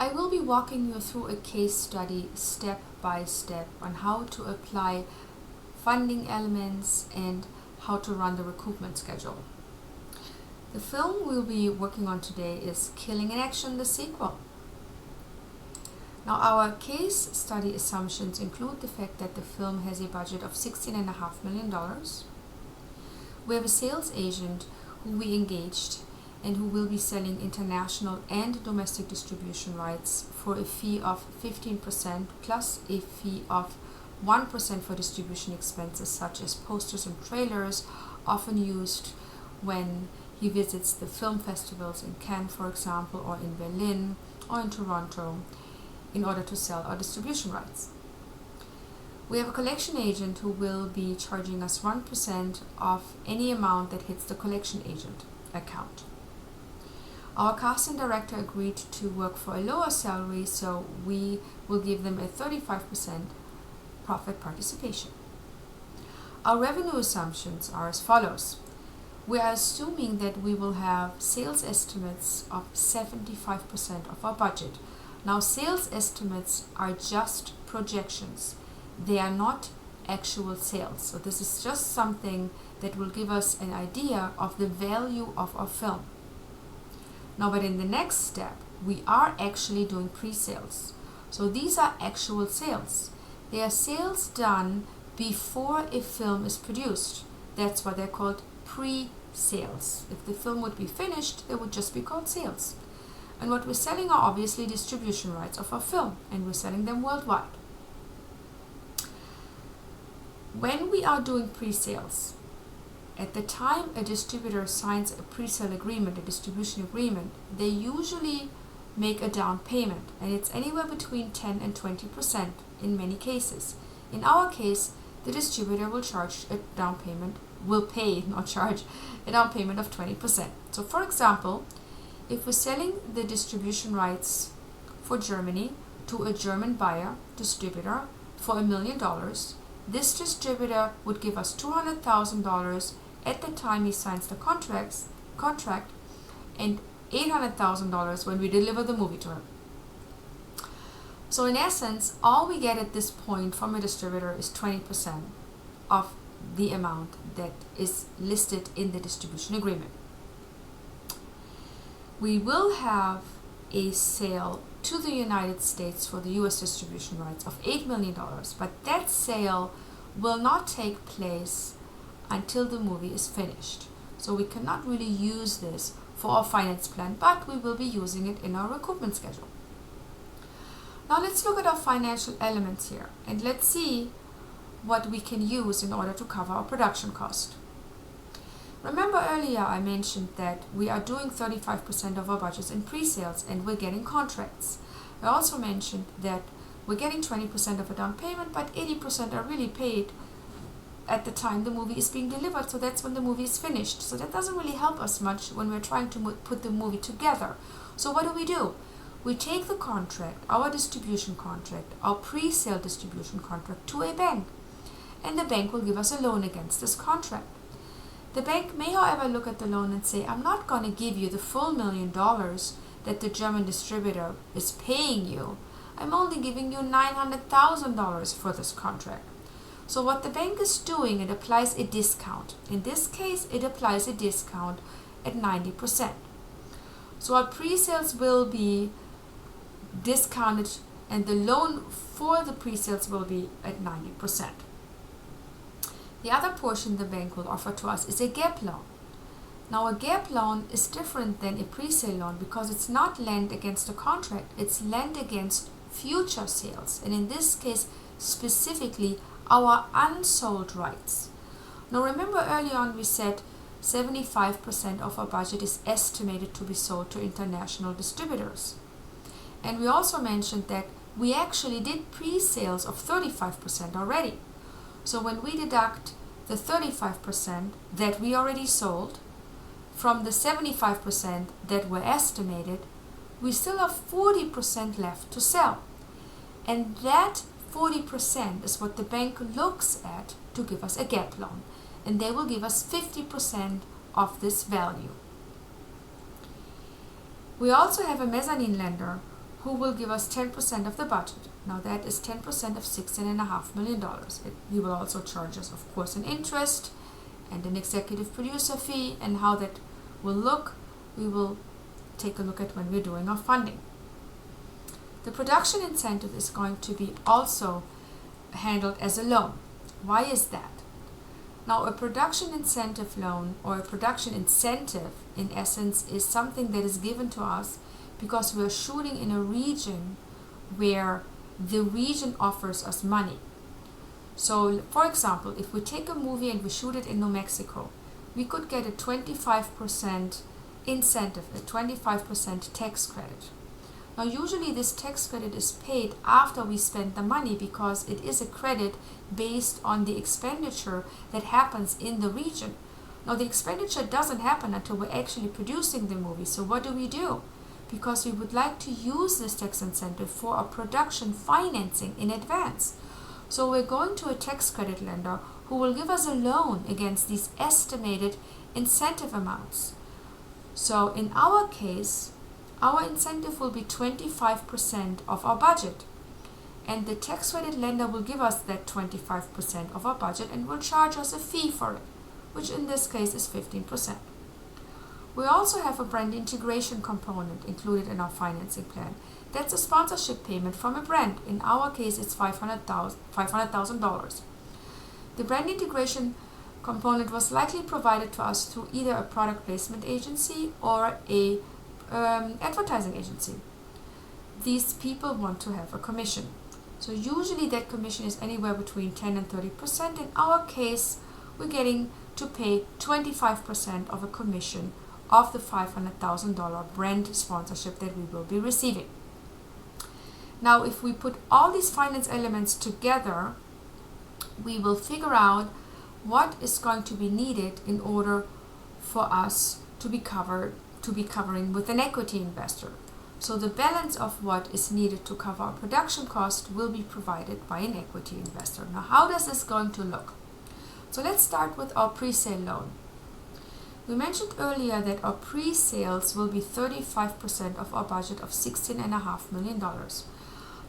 I will be walking you through a case study step by step on how to apply funding elements and how to run the recoupment schedule. The film we'll be working on today is Killing in Action, the sequel. Now, our case study assumptions include the fact that the film has a budget of $16.5 million. We have a sales agent who we engaged and who will be selling international and domestic distribution rights for a fee of 15% plus a fee of 1% for distribution expenses such as posters and trailers, often used when he visits the film festivals in Cannes, for example, or in Berlin or in Toronto, in order to sell our distribution rights. We have a collection agent who will be charging us 1% of any amount that hits the collection agent account. Our casting director agreed to work for a lower salary, so we will give them a 35% profit participation. Our revenue assumptions are as follows. We are assuming that we will have sales estimates of 75% of our budget. Now, sales estimates are just projections. They are not actual sales. So this is just something that will give us an idea of the value of our film. Now, but in the next step, we are actually doing pre-sales. So these are actual sales. They are sales done before a film is produced. That's why they're called pre-sales. If the film would be finished, they would just be called sales. And what we're selling are obviously distribution rights of our film, and we're selling them worldwide. When we are doing pre-sales, at the time a distributor signs a pre-sale agreement, a distribution agreement, they usually make a down payment, and it's anywhere between 10 and 20% in many cases. In our case, the distributor will charge a down payment, will pay, not charge, a down payment of 20%. So for example, if we're selling the distribution rights for Germany to a German buyer, distributor, for $1 million, this distributor would give us $200,000 at the time he signs the contract, and $800,000 when we deliver the movie to him. So in essence, all we get at this point from a distributor is 20% of the amount that is listed in the distribution agreement. We will have a sale to the United States for the US distribution rights of $8 million, but that sale will not take place until the movie is finished. So we cannot really use this for our finance plan, but we will be using it in our recoupment schedule. Now let's look at our financial elements here, and let's see what we can use in order to cover our production cost. Remember earlier I mentioned that we are doing 35% of our budgets in pre-sales and we're getting contracts. I also mentioned that we're getting 20% of a down payment, but 80% are really paid at the time the movie is being delivered, so that's when the movie is finished. So that doesn't really help us much when we're trying to put the movie together. So what do? We take the contract, our distribution contract, our pre-sale distribution contract, to a bank, and the bank will give us a loan against this contract. The bank may, however, look at the loan and say, I'm not going to give you the full $1 million that the German distributor is paying you. I'm only giving you $900,000 for this contract. So what the bank is doing, it applies a discount. In this case, it applies a discount at 90%. So our pre-sales will be discounted and the loan for the pre-sales will be at 90%. The other portion the bank will offer to us is a gap loan. Now a gap loan is different than a pre-sale loan because it's not lent against a contract, it's lent against future sales, and in this case specifically our unsold rights. Now remember early on we said 75% of our budget is estimated to be sold to international distributors. And we also mentioned that we actually did pre-sales of 35% already. So when we deduct the 35% that we already sold from the 75% that were estimated, we still have 40% left to sell. And that 40% is what the bank looks at to give us a gap loan. And they will give us 50% of this value. We also have a mezzanine lender who will give us 10% of the budget. Now that is 10% of $16.5 million. He will also charge us, of course, an interest and an executive producer fee, and how that will look, we will take a look at when we're doing our funding. The production incentive is going to be also handled as a loan. Why is that? Now, a production incentive loan, or a production incentive in essence, is something that is given to us because we are shooting in a region where the region offers us money. So, for example, if we take a movie and we shoot it in New Mexico, we could get a 25% incentive, a 25% tax credit. Now, usually this tax credit is paid after we spend the money because it is a credit based on the expenditure that happens in the region. Now, the expenditure doesn't happen until we're actually producing the movie. So what do? Because we would like to use this tax incentive for our production financing in advance. So we're going to a tax credit lender who will give us a loan against these estimated incentive amounts. So in our case, our incentive will be 25% of our budget. And the tax credit lender will give us that 25% of our budget and will charge us a fee for it, which in this case is 15%. We also have a brand integration component included in our financing plan. That's a sponsorship payment from a brand. In our case, it's $500,000. The brand integration component was likely provided to us through either a product placement agency or a advertising agency. These people want to have a commission. So usually that commission is anywhere between 10 and 30%. In our case, we're getting to pay 25% of a commission of the $500,000 brand sponsorship that we will be receiving. Now, if we put all these finance elements together, we will figure out what is going to be needed in order for us to be covering with an equity investor. So the balance of what is needed to cover our production cost will be provided by an equity investor. Now, how does this going to look? So let's start with our pre-sale loan. We mentioned earlier that our pre-sales will be 35% of our budget of $16.5 million.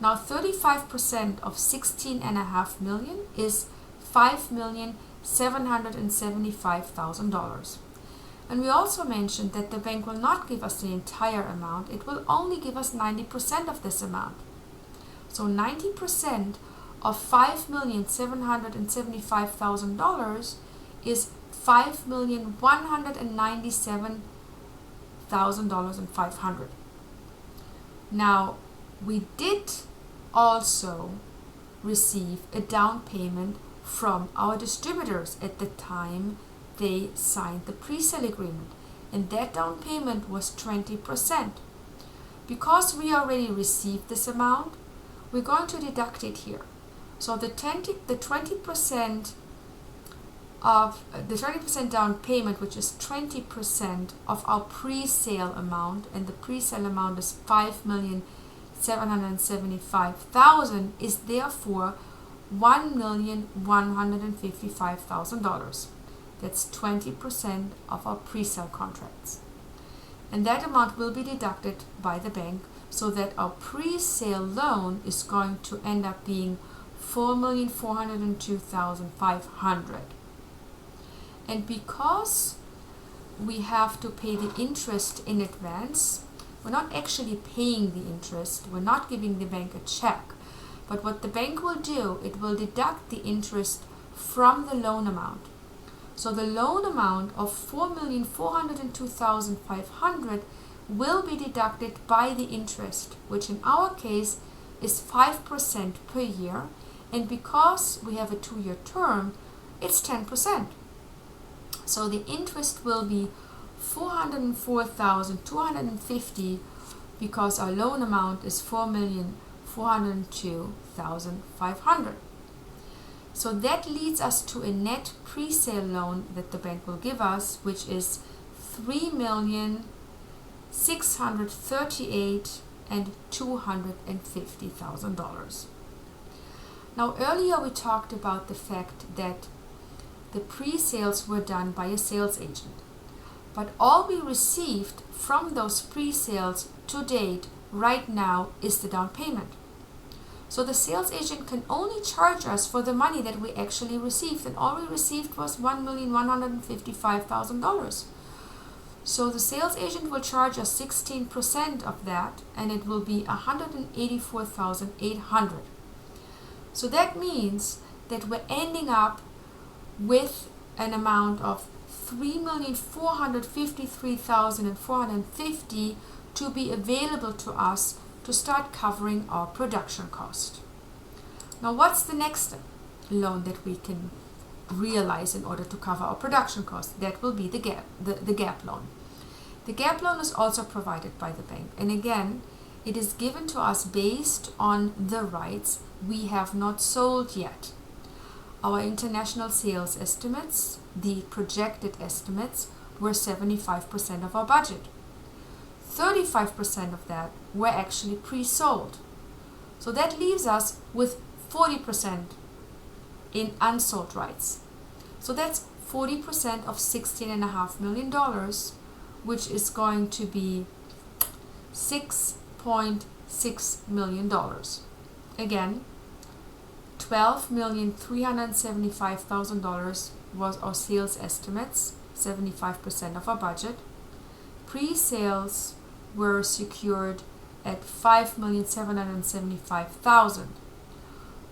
Now, 35% of $16.5 million is $5,775,000. And we also mentioned that the bank will not give us the entire amount. It will only give us 90% of this amount. So 90% of $5,775,000 is $5,197,500. Now, we did also receive a down payment from our distributors at the time they signed the pre-sale agreement, and that down payment was 20%. Because we already received this amount, we're going to deduct it here. So the 20% of the 20% down payment, which is 20% of our pre-sale amount, and the pre-sale amount is $5,775,000, is therefore $1,155,000. That's 20% of our pre-sale contracts. And that amount will be deducted by the bank, so that our pre-sale loan is going to end up being $4,402,500. And because we have to pay the interest in advance, we're not actually paying the interest, we're not giving the bank a check. But what the bank will do, it will deduct the interest from the loan amount. So the loan amount of $4,402,500 will be deducted by the interest, which in our case is 5% per year. And because we have a 2-year term, it's 10%. So the interest will be $404,250 because our loan amount is $4,402,500. So that leads us to a net pre-sale loan that the bank will give us, which is $3,638,250,000. Now, earlier we talked about the fact that the pre-sales were done by a sales agent, but all we received from those pre-sales to date right now is the down payment. So the sales agent can only charge us for the money that we actually received, and all we received was $1,155,000. So the sales agent will charge us 16% of that, and it will be $184,800. So that means that we're ending up with an amount of $3,453,450 to be available to us to start covering our production cost. Now, what's the next loan that we can realize in order to cover our production cost? That will be the gap loan. The gap loan is also provided by the bank, and again, it is given to us based on the rights we have not sold yet. Our international sales estimates, the projected estimates, were 75% of our budget. 35% of that were actually pre-sold. So that leaves us with 40% in unsold rights. So that's 40% of $16.5 million, which is going to be $6.6 million. Again, $12,375,000 was our sales estimates, 75% of our budget. Pre-sales were secured at $5,775,000.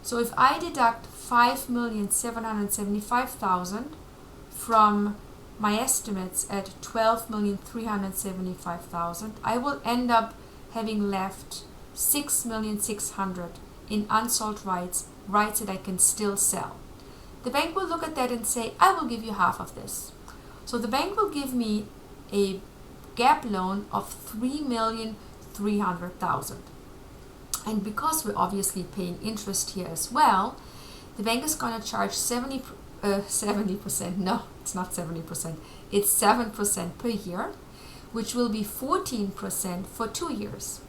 So if I deduct $5,775,000 from my estimates at $12,375,000, I will end up having left $6,600,000 in unsold rights that I can still sell. The bank will look at that and say, I will give you half of this. So the bank will give me a gap loan of $3,300,000. And because we're obviously paying interest here as well, the bank is going to charge 70%, no, it's not 70%, it's 7% per year, which will be 14% for 2 years.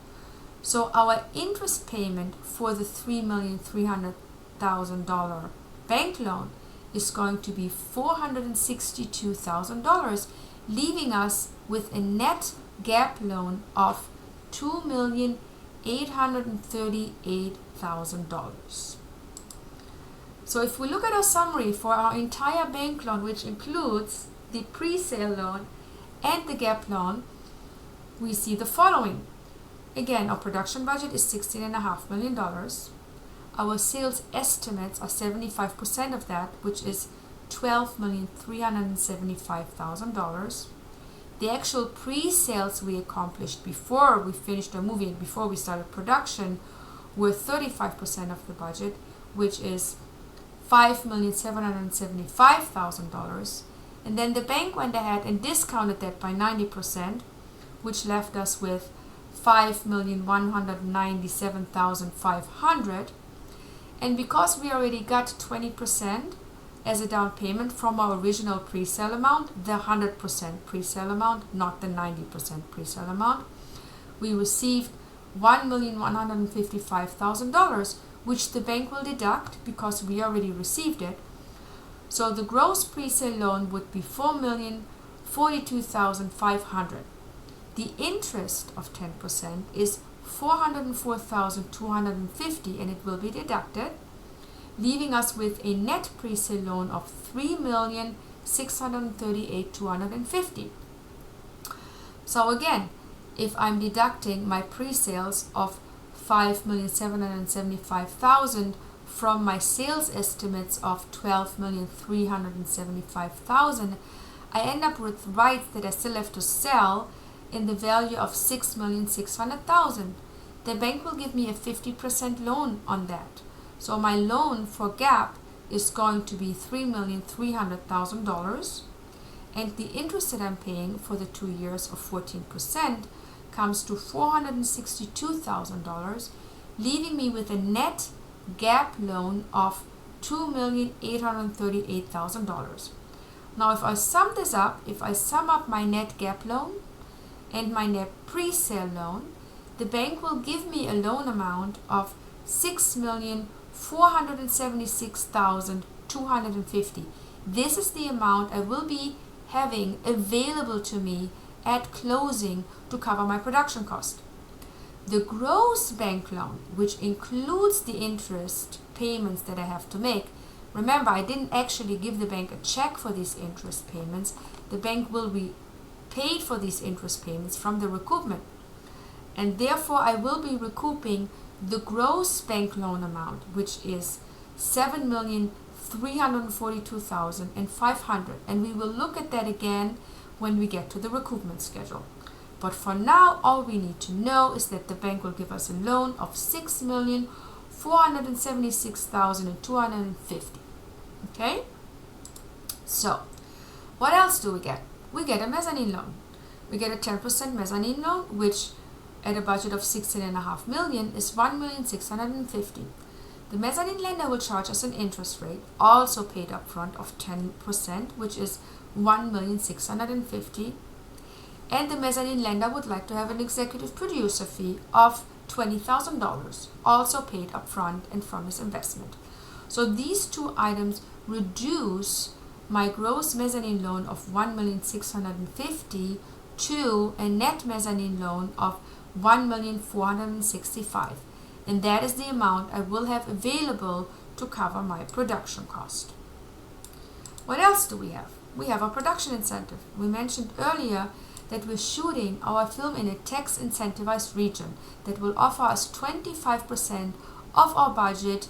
So our interest payment for the $3,300,000 bank loan is going to be $462,000, leaving us with a net gap loan of $2,838,000. So if we look at our summary for our entire bank loan, which includes the pre-sale loan and the gap loan, we see the following. Again, our production budget is $16.5 million. Our sales estimates are 75% of that, which is $12,375,000. The actual pre-sales we accomplished before we finished the movie and before we started production were 35% of the budget, which is $5,775,000. And then the bank went ahead and discounted that by 90%, which left us with $5,197,500. And because we already got 20% as a down payment from our original pre-sale amount, the 100% pre-sale amount, not the 90% pre-sale amount, we received $1,155,000, which the bank will deduct because we already received it. So the gross pre-sale loan would be $4,042,500. The interest of 10% is $404,250, and it will be deducted, leaving us with a net pre-sale loan of $3,638,250. So again, if I'm deducting my pre-sales of $5,775,000 from my sales estimates of $12,375,000, I end up with rights that I still have to sell in the value of $6,600,000. The bank will give me a 50% loan on that. So my loan for gap is going to be $3,300,000, and the interest that I'm paying for the 2 years of 14% comes to $462,000, leaving me with a net gap loan of $2,838,000. Now if I sum this up, if I sum up my net gap loan and my net pre-sale loan, the bank will give me a loan amount of $6,476,250. This is the amount I will be having available to me at closing to cover my production cost. The gross bank loan, which includes the interest payments that I have to make, remember, I didn't actually give the bank a check for these interest payments. The bank will be paid for these interest payments from the recoupment. And therefore, I will be recouping the gross bank loan amount, which is $7,342,500. And we will look at that again when we get to the recoupment schedule. But for now, all we need to know is that the bank will give us a loan of $6,476,250. Okay? So, what else do we get? We get a mezzanine loan. We get a 10% mezzanine loan, which at a budget of $16.5 million is $1,650,000. The mezzanine lender will charge us an interest rate, also paid up front, of 10%, which is $1,650,000. And the mezzanine lender would like to have an executive producer fee of $20,000, also paid up front and from his investment. So these two items reduce my gross mezzanine loan of $1,650,000 to a net mezzanine loan of $1,465,000. And that is the amount I will have available to cover my production cost. What else do we have? We have a production incentive. We mentioned earlier that we're shooting our film in a tax incentivized region that will offer us 25% of our budget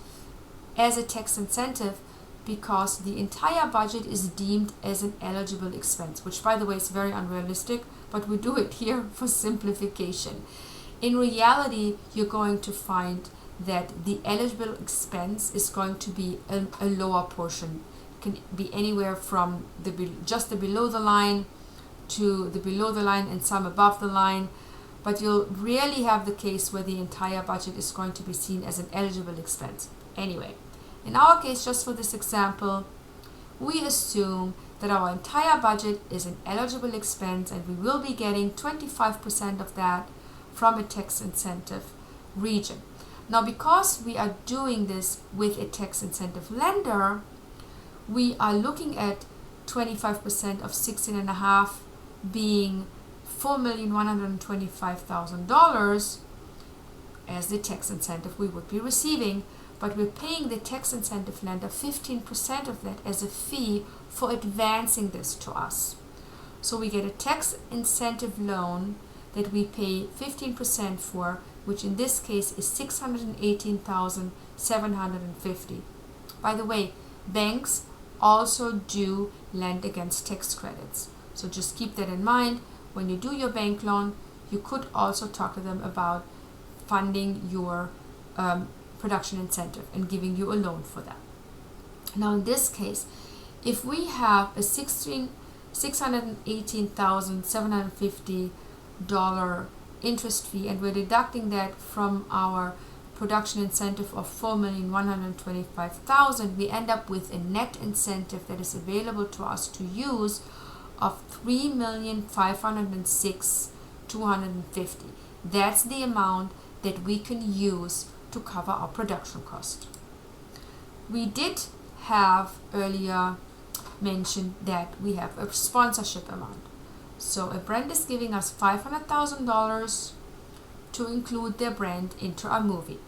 as a tax incentive, because the entire budget is deemed as an eligible expense, which by the way is very unrealistic, but we do it here for simplification. In reality, you're going to find that the eligible expense is going to be a lower portion. It can be anywhere from just the below the line to the below the line and some above the line, but you'll rarely have the case where the entire budget is going to be seen as an eligible expense. Anyway, in our case, just for this example, we assume that our entire budget is an eligible expense and we will be getting 25% of that from a tax incentive region. Now, because we are doing this with a tax incentive lender, we are looking at 25% of 16.5 being $4,125,000 as the tax incentive we would be receiving, but we're paying the tax incentive lender 15% of that as a fee for advancing this to us. So we get a tax incentive loan that we pay 15% for, which in this case is $618,750. By the way, banks also do lend against tax credits. So just keep that in mind. When you do your bank loan, you could also talk to them about funding your production incentive and giving you a loan for that. Now in this case, if we have a $618,750 interest fee and we're deducting that from our production incentive of $4,125,000, we end up with a net incentive that is available to us to use of $3,506,250. That's the amount that we can use to cover our production cost. We did have earlier mentioned that we have a sponsorship amount. So a brand is giving us $500,000 to include their brand into our movie.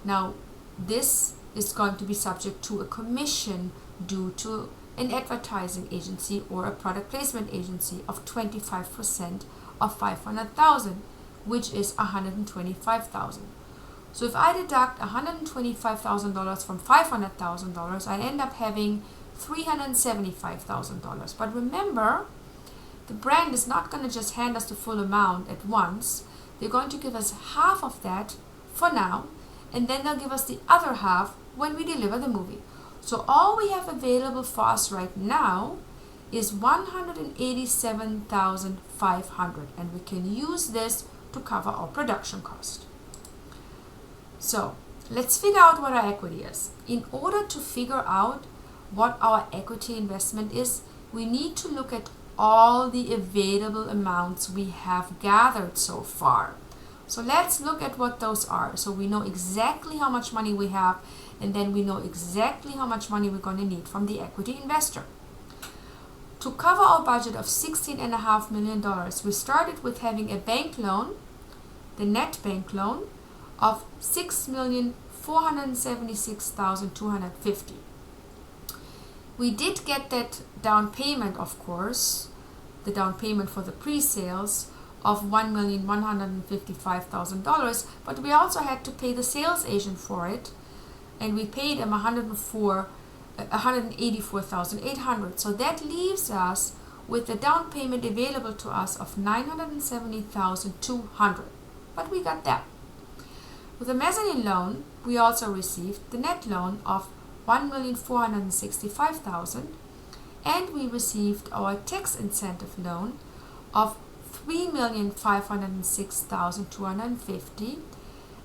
Now, this is going to be subject to a commission due to an advertising agency or a product placement agency of 25% of $500,000, which is $125,000. So if I deduct $125,000 from $500,000, I end up having $375,000. But remember, the brand is not going to just hand us the full amount at once. They're going to give us half of that for now, and then they'll give us the other half when we deliver the movie. So all we have available for us right now is $187,500, and we can use this to cover our production cost. So let's figure out what our equity is. In order to figure out what our equity investment is, we need to look at all the available amounts we have gathered so far. So let's look at what those are. So we know exactly how much money we have, and then we know exactly how much money we're going to need from the equity investor. To cover our budget of $16.5 million, we started with having a bank loan the net bank loan of $6,476,250. We did get that down payment, of course, the down payment for the pre-sales of $1,155,000, but we also had to pay the sales agent for it, and we paid him $184,800. So that leaves us with the down payment available to us of $970,200. But we got that. With the mezzanine loan, we also received the net loan of $1,465,000, and we received our tax incentive loan of $3,506,250.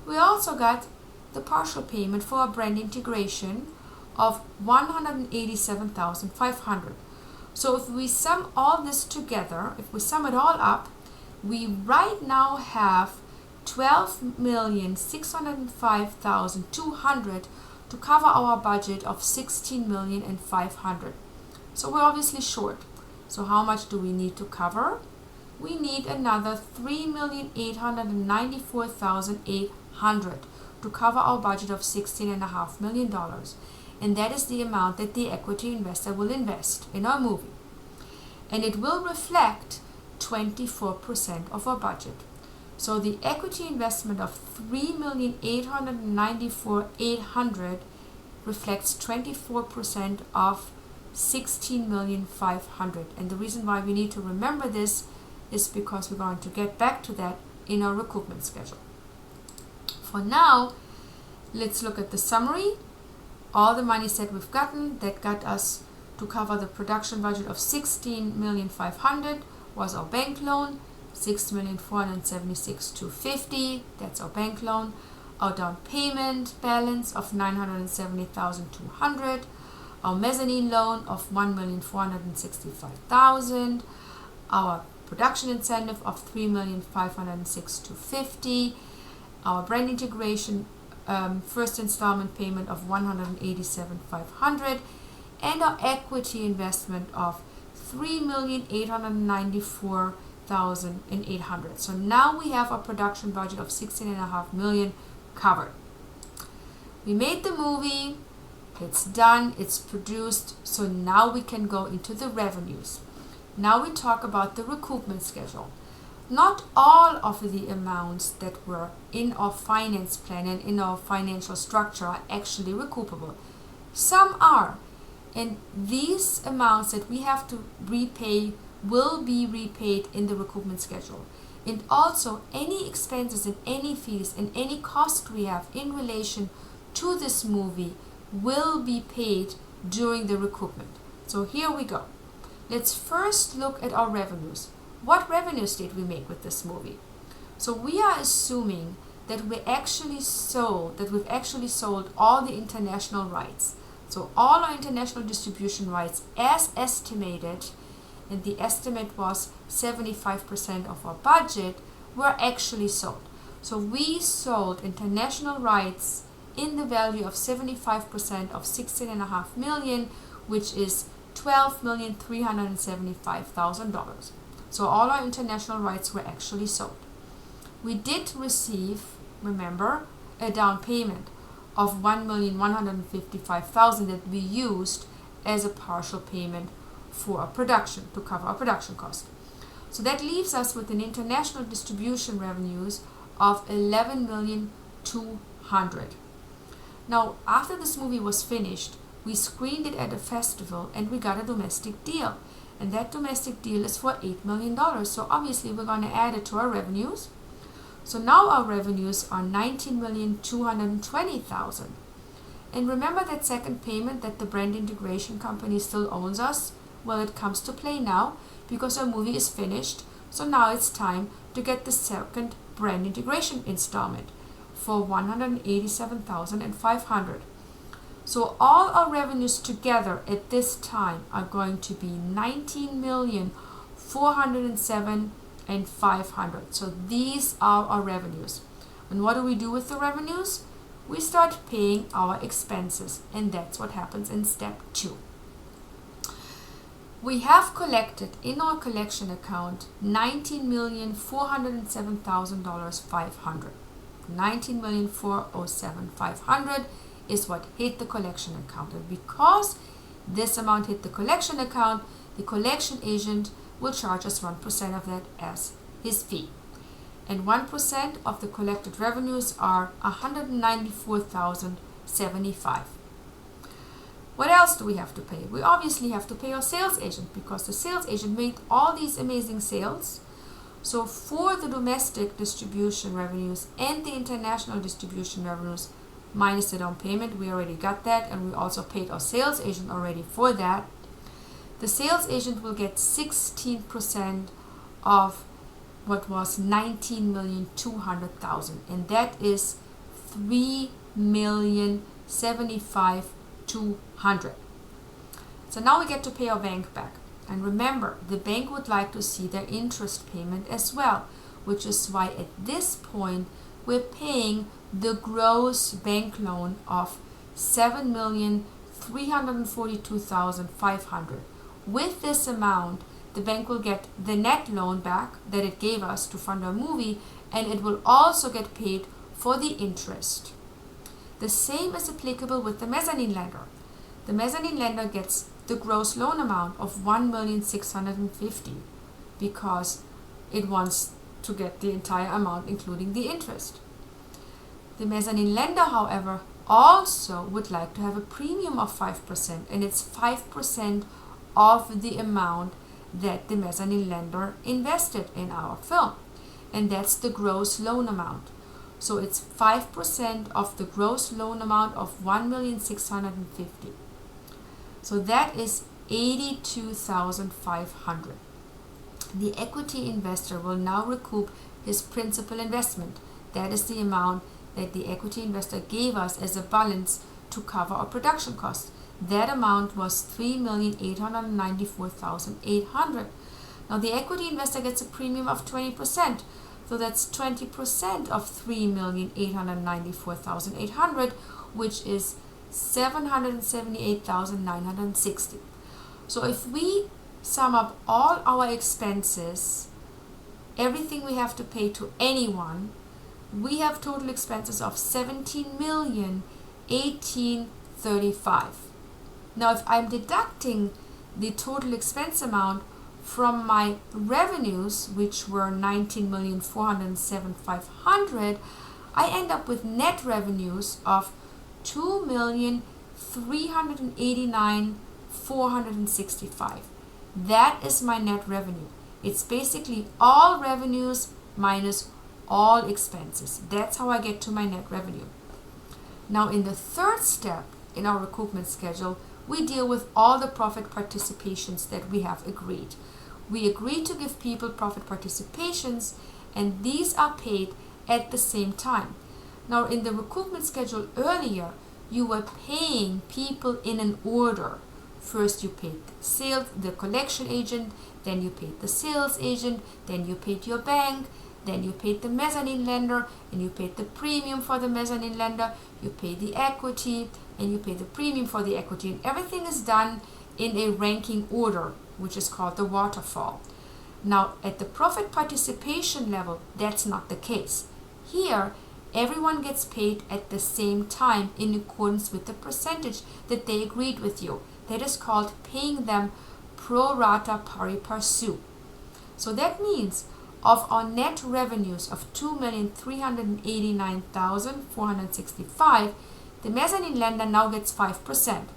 We also got the partial payment for our brand integration of $187,500. So if we sum all this together, if we sum it all up, we right now have $12,605,200 to cover our budget of $16,500,000. So we're obviously short. So how much do we need to cover? We need another $3,894,800 to cover our budget of $16.5 million. And that is the amount that the equity investor will invest in our movie. And it will reflect 24% of our budget. So the equity investment of $3,894,800 reflects 24% of $16,500,000. And the reason why we need to remember this is because we're going to get back to that in our recoupment schedule. For now, let's look at the summary. All the monies that we've gotten that got us to cover the production budget of $16,500,000 was our bank loan. $6,476,250, that's our bank loan. Our down payment balance of $970,200. Our mezzanine loan of $1,465,000. Our production incentive of $3,506,250. Our brand integration first installment payment of $187,500, and our equity investment of $3,894,800. So now we have a production budget of $16.5 million covered. We made the movie, it's done, it's produced, so now we can go into the revenues. Now we talk about the recoupment schedule. Not all of the amounts that were in our finance plan and in our financial structure are actually recoupable. Some are, and these amounts that we have to repay will be repaid in the recoupment schedule. And also any expenses and any fees and any cost we have in relation to this movie will be paid during the recoupment. So here we go. Let's first look at our revenues. What revenues did we make with this movie? So we are assuming that we've actually sold all the international rights. So all our international distribution rights as estimated, and the estimate was 75% of our budget, were actually sold. So we sold international rights in the value of 75% of $16.5 million, which is $12,375,000. So all our international rights were actually sold. We did receive, remember, a down payment of $1,155,000 that we used as a partial payment for our production, to cover our production cost. So that leaves us with an international distribution revenues of $11,200,000. Now, after this movie was finished, we screened it at a festival and we got a domestic deal. And that domestic deal is for $8 million. So obviously we're going to add it to our revenues. So now our revenues are $19,220,000. And remember that second payment that the brand integration company still owes us? Well, it comes to play now because our movie is finished. So now it's time to get the second brand integration installment for $187,500. So all our revenues together at this time are going to be $19,407,500. So these are our revenues. And what do we do with the revenues? We start paying our expenses, and that's what happens in step 2. We have collected in our collection account $19,407,500. $19,407,500 is what hit the collection account. And because this amount hit the collection account, the collection agent will charge us 1% of that as his fee. And 1% of the collected revenues are $194,075. What else do we have to pay? We obviously have to pay our sales agent because the sales agent made all these amazing sales. So for the domestic distribution revenues and the international distribution revenues minus the down payment, we already got that, and we also paid our sales agent already for that. The sales agent will get 16% of what was $19,200,000, and that is $3,075,200. So now we get to pay our bank back. And remember, the bank would like to see their interest payment as well, which is why at this point we're paying the gross bank loan of $7,342,500. With this amount, the bank will get the net loan back that it gave us to fund our movie, and it will also get paid for the interest. The same is applicable with the mezzanine lender. The mezzanine lender gets the gross loan amount of $1,650,000 because it wants to get the entire amount including the interest. The mezzanine lender, however, also would like to have a premium of 5%, and it's 5% of the amount that the mezzanine lender invested in our film, and that's the gross loan amount. So it's 5% of the gross loan amount of $1,650,000. So that is $82,500. The equity investor will now recoup his principal investment. That is the amount that the equity investor gave us as a balance to cover our production costs. That amount was $3,894,800. Now the equity investor gets a premium of 20%. So that's 20% of $3,894,800, which is $778,960. So if we sum up all our expenses, everything we have to pay to anyone, we have total expenses of $17,018,035. Now if I'm deducting the total expense amount from my revenues, which were $19,407,500, I end up with net revenues of $2,389,465. That is my net revenue. It's basically all revenues minus all expenses. That's how I get to my net revenue. Now in the third step in our recoupment schedule, we deal with all the profit participations that we have agreed. We agreed to give people profit participations, and these are paid at the same time. Now in the recoupment schedule earlier, you were paying people in an order. First you paid the collection agent, then you paid the sales agent, then you paid your bank, then you paid the mezzanine lender, and you paid the premium for the mezzanine lender, you paid the equity, and you paid the premium for the equity. And everything is done in a ranking order, which is called the waterfall. Now at the profit participation level, that's not the case. Here, everyone gets paid at the same time in accordance with the percentage that they agreed with you. That is called paying them pro rata pari passu. So that means of our net revenues of $2,389,465, the mezzanine lender now gets 5%,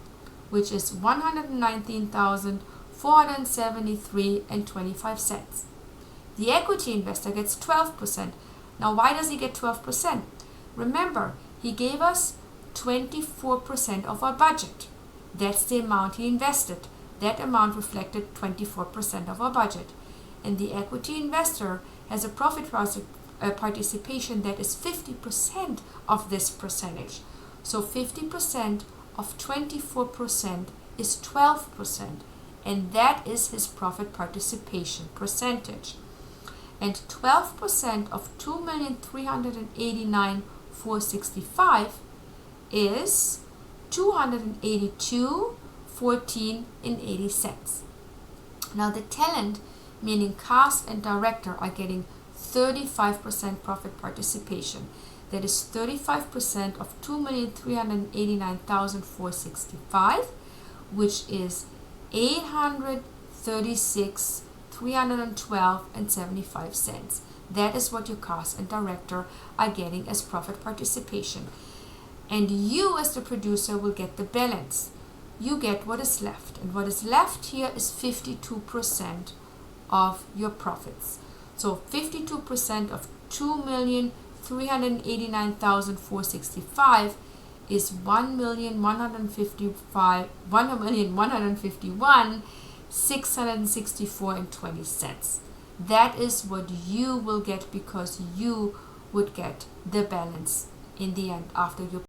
which is $119,473.25. The equity investor gets 12%. Now why does he get 12%? Remember, he gave us 24% of our budget. That's the amount he invested. That amount reflected 24% of our budget. And the equity investor has a profit participation that is 50% of this percentage. So 50% of 24% is 12%, and that is his profit participation percentage. And 12% of $2,389,465 is $282.14.80. Now the talent, meaning cast and director, are getting 35% profit participation. That is 35% of 2,389,465, which is 836,312.75. That is what your cast and director are getting as profit participation. And you as the producer will get the balance. You get what is left. And what is left here is 52% of your profits. So 52% of 2,389,465 is 1,151,664.20. That is what you will get, because you would get the balance in the end after your